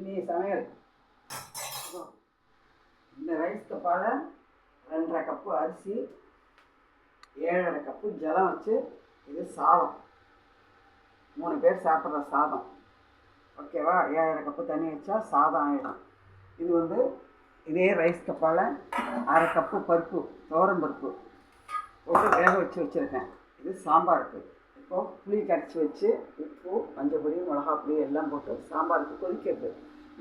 இன்னைக்கு சமையல் இந்த ரைஸ் கப்பால் 2.5 கப்பு அரிசி, 7.5 கப்பு ஜலம் வச்சு, இது சாதம், 3 பேர் சாப்பிட்ற சாதம். ஓகேவா? 7.5 கப்பு தண்ணி வச்சா சாதம் ஆகிடும். இது வந்து இதே ரைஸ் கப்பால் 1/2 கப்பு பருப்பு, துவரம் பருப்பு போட்டு வேக வச்சுருக்கேன். இது சாம்பாருக்கு. இப்போது புளி கரைச்சி வச்சு உப்பு, மஞ்சள் பொடி, மிளகாப்பொடி எல்லாம் போட்டு சாம்பாருக்கு கொதிக்கிறது.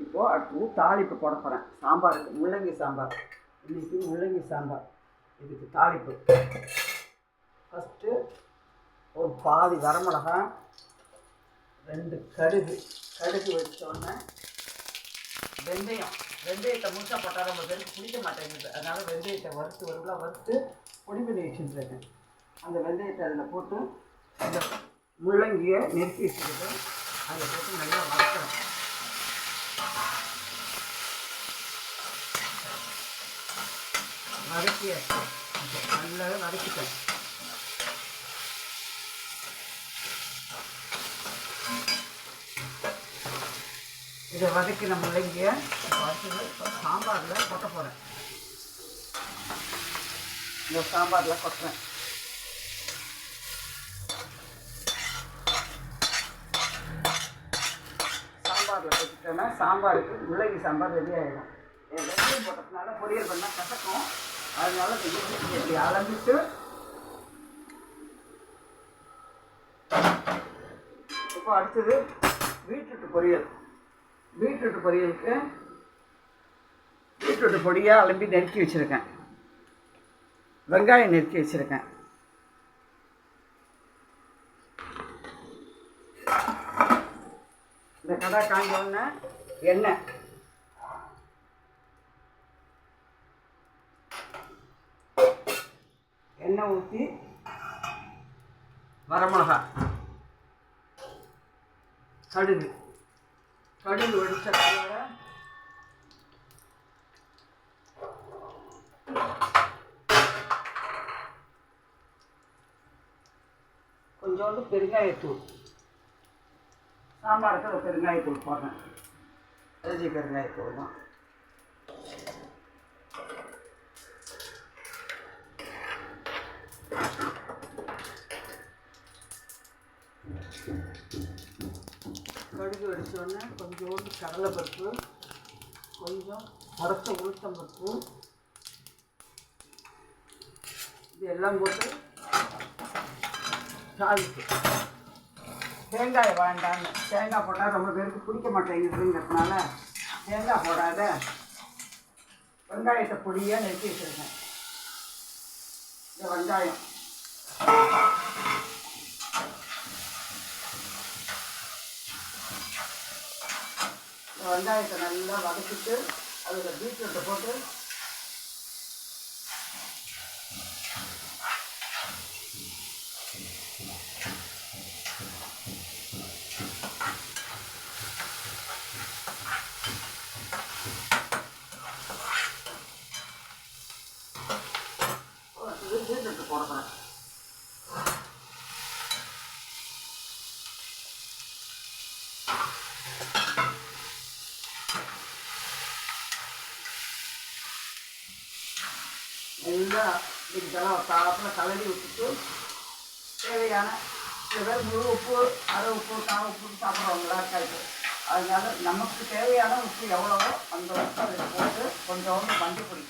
இப்போது அடுத்தது தாளிப்பு போட போகிறேன். சாம்பாருக்கு முள்ளங்கி சாம்பார். இன்றைக்கி முள்ளங்கி சாம்பார். இதுக்கு தாளிப்பு ஃபஸ்ட்டு ஒரு பாதி வரமிளகா, 2 கடுகு வச்சோடனே வெந்தயத்தை முழுசாக போட்டால் ரொம்ப பேருக்கு பிடிக்க மாட்டேங்குது. அதனால் வெந்தயத்தை வறுத்து பொடி பண்ணி வச்சுருக்கேன். அந்த வெந்தயத்தை அதில் போட்டு அந்த முள்ளங்கியை நெருக்கி வச்சுக்கிட்டு அதில் போட்டு நல்லா வதக்கணும். நல்லாவே வதக்கிட்டேன். இதை வதக்கின முள்ளங்கியை சாம்பாரில் கொட்ட போகிறேன். இந்த சாம்பாரில் கொட்டுறேன். சாம்பாரில் கொட்டிட்டோன்னா சாம்பாருக்கு முள்ளங்கி சாம்பார் ரெடி ஆகிடும். வெங்காயம் போட்டதுனால பொரியல் பண்ணால் கசக்கும். அதனால இப்படி அலம்பிட்டு இப்போ அடுத்தது பீட்ரூட் பொரியல். பீட்ரூட் பொரியலுக்கு பீட்ரூட் பொடியாக அலம்பி நெருக்கி வச்சுருக்கேன். வெங்காயம் நெருக்கி வச்சுருக்கேன். இந்த கடை காஞ்சோடனே எண்ணெய் ஊற்றி வரமிளகா, கடுகு வெடிச்ச கையோட கொஞ்சோண்டு பெருங்காயத்தூள். சாம்பாருக்கு ஒரு பெருங்காயத்தூள் போடுறேன். அரிசி பெருங்காயத்தூள் தான். கடுகு வெடிச்சோடனே கொஞ்சோண்டு கடலைப்பருப்பு, கொஞ்சம் உடச்ச உளுத்தம்பருப்பு, இது எல்லாம் போட்டு தாளிப்பு. தேங்காய் வேண்டான்னு, தேங்காய் போட்டால் ரொம்ப பேருக்கு பிடிக்க மாட்டேங்குதுங்கிறதுனால தேங்காய் போடாத வெங்காயத்தை பொடியாக நெருக்கி வச்சுருக்கேன். இந்த வெங்காயம் வெங்காயத்தை நல்லா வதக்கிட்டு அதில் பீட்ரூட்டை போட்டு பீட்ரூட்டு போடுறேன். எல்லாம் இதெல்லாம் தாப்பில் கலரி விட்டுட்டு தேவையான சில பேர் முழு உப்பு, அரை உப்பு, கால் உப்பு சாப்பிட்றவங்களா இருக்காது. அதனால நமக்கு தேவையான உப்பு எவ்வளவோ அந்த உப்பு அதில் போட்டு கொஞ்சோண்டு மஞ்சள் பொடி,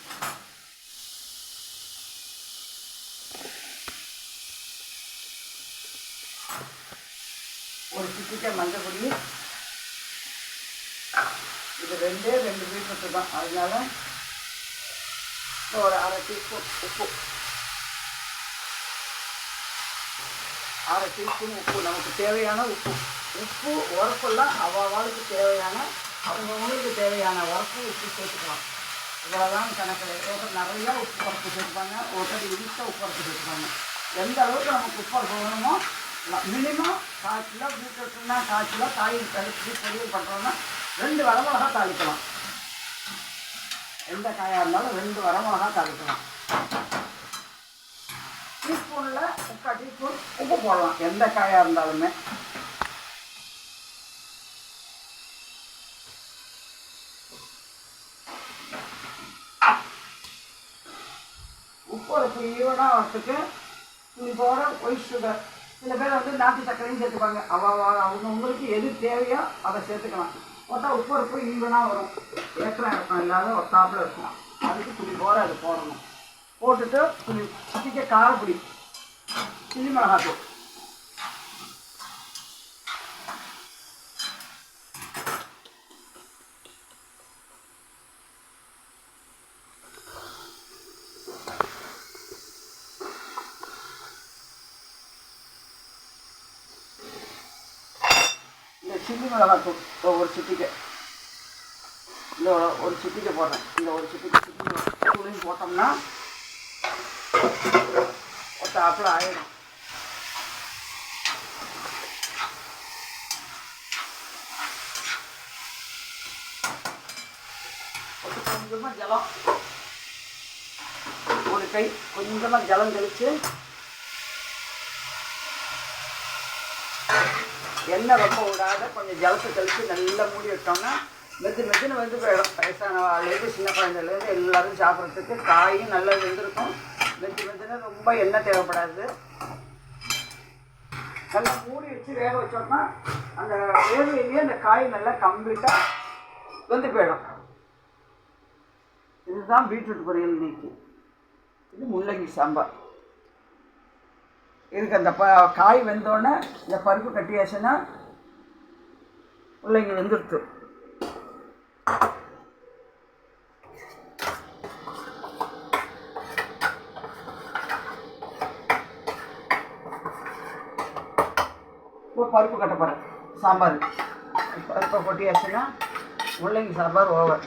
ஒரு சிட்டிக்க மஞ்சள் பொடி. இது 2 பீட்ரூட்டு தான். அதனால ஒரு அரை டீஸ்பூன் உப்பு, நமக்கு தேவையான உப்பு. உரப்பெல்லாம் அவளுக்கு தேவையான, அவங்களுக்கு தேவையான உரப்பு உப்பு சேர்த்துக்கலாம். இவ்வளோதான் கணக்கில். நிறையா உப்பு உரப்பு சேர்த்துப்பாங்க, ஒருத்தடி இடித்த உப்பு உரப்பு சேர்த்துப்பாங்க. எந்த அளவுக்கு நமக்கு உப்பு உரப்பு வேணுமோ மினிமம் 1/4 கிலோ பீட்ரூட்னா 1/4 கிலோ காய் கழிச்சு பொரியல் பண்ணுறோன்னா 2 வரமிளகா தாளிக்கலாம். எந்த காயாக இருந்தாலும் 2 வரமிளகா தாளிக்கலாம். டீஸ்பூனில் 3/4 டீஸ்பூன் உப்பு போடலாம் எந்த காயாக இருந்தாலுமே. உப்பரப்பு ஈவனாக வரத்துக்கு துளிபோட ஒயிட் சுகர், சில பேர் வந்து நாட்டு சர்க்கரையும் சேர்த்துப்பாங்க. அவங்களுக்கு எது தேவையோ அதை சேர்த்துக்கலாம். போட்டால் உப்பரப்பு ஈவனாக வரும். ஏற்றம் இறக்கம் இல்லாத ஒத்தாப்பில் இருக்கும். அதுக்கு துளிபோட அது போடணும். போட்டுட்டு சிட்டிக்க காரப்பொடி, சில்லி மிளகாத்தூள், சில்லி மிளகாத்தூள் ஒரு சிட்டிக்கை, இந்த ஒரு சிட்டிக்கை போடுறேன். இந்த ஒரு சிட்டிக்கை சில்லி மிளகாத்தூளையும் போட்டோம்னா ஒத்தாப்பில் ஆயிடும். கொஞ்சமாக ஜலம், ஒரு கை கொஞ்சமாக ஜலம் தெளித்து எண்ணெய் ரொம்ப விடாத கொஞ்சம் ஜலத்தை தெளித்து நல்லா மூடி விட்டோம்னா மெதுன்னு வந்து போயிடும். வயசானவாலேருந்து சின்ன குழந்தைலேருந்து எல்லோரும் சாப்பிட்றதுக்கு காயும் நல்லா வெந்திருக்கும். மெதுன்னு ரொம்ப எண்ணெய் தேவைப்படாது. நல்லா மூடி வச்சு வேக வச்சோம்னா அந்த வேர்வையிலேயே அந்த காய் நல்லா கம்ப்ளீட்டாக வெந்து போயிடும். இதுதான் பீட்ரூட் பொரியல் இன்னைக்கு. இது முள்ளங்கி சாம்பார். இதுக்கு அந்த காய் வெந்தோடனே இந்த பருப்பு கட்டியாச்சுன்னா முள்ளங்கி வெந்துடுத்து. இப்போ பருப்பு கட்ட போகிறேன் சாம்பார். பருப்பை கொட்டியாச்சுன்னா முள்ளங்கி சாம்பார் ஓவர்.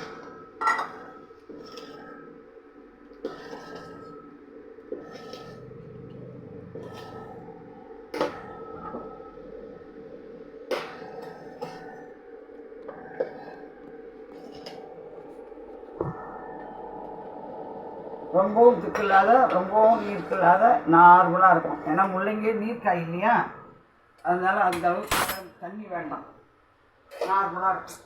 ரொம்பவும் திக்கு இல்லாத ரொம்பவும் நீர்க்கு இல்லாத நார்மலாக இருக்கும். ஏன்னா முள்ளங்கி நீர்க்காய் இல்லையா, அதனால அந்த அளவுக்கு தண்ணி வேண்டாம், நார்மலாக இருக்கும்.